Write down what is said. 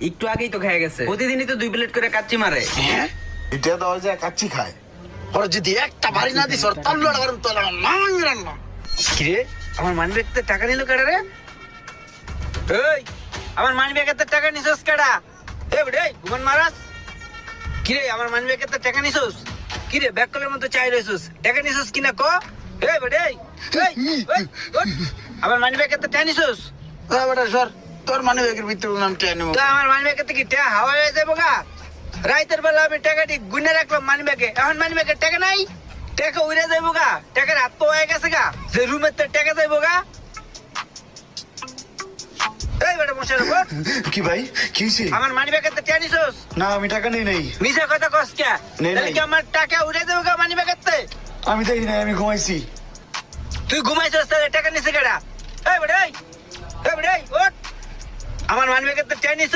একটু আগেই তো খেয়ে গেছে, প্রতিদিনই তো 2 প্লেট করে কাচ্চি মারে। হ্যাঁ এটা দেওয়া যায় কাচ্চি খায় ওরা যদি একটা বাড়ি না দিস ওর তাল্লা না কিরে আমার মানি ব্যাগতে টাকা নিল কেডা রে? এই আমার মানি ব্যাগেতে টাকা নিছস কেডা? এ বেডে ঘুমান মারাস। কিরে আমার মানি ব্যাগেতে টাকা নিছস? কিরে ব্যাগ কলের মধ্যে চাই রইছস, টাকা নিছস কিনা ক? এ বেডে এই ওঠ। আমার মানি ব্যাগেতে টাকা নিছস? বেটা সর তোর মানে ব্যাগের ভিতরে নাম টেনে তা আমার মানি ব্যাগেতে কি টাকা হাওয়া হয়ে যাবো গা? রাইতের বেলা আমি টাকাটি গুনে রাখলাম মানি ব্যাগে, এখন মানি ব্যাগে টাকা নাই, টাকা উড়ে যাবো গা, টাকার হাত তো হয়ে গেছে গা, যে রুমের তো টাকা যাইবো গা। এই বেটা মশার উপর কি ভাই কি হইছে? আমার মানি ব্যাগে তো টাকা নিছস? না আমি টাকা নেই নাই মিছা কথা কস কে? নেই, তাহলে নেই। কি আমার টাকা উড়ে যাবো গা মানি ব্যাগেতে? আমি দেই নাই আমি ঘুমাইছি তুই ঘুমাইছস তাহলে টাকা নিছে কেডা? এই বেটা এই বেটা এই ওঠ। আমার মানি ব্যাগেতে টাকা নিছস?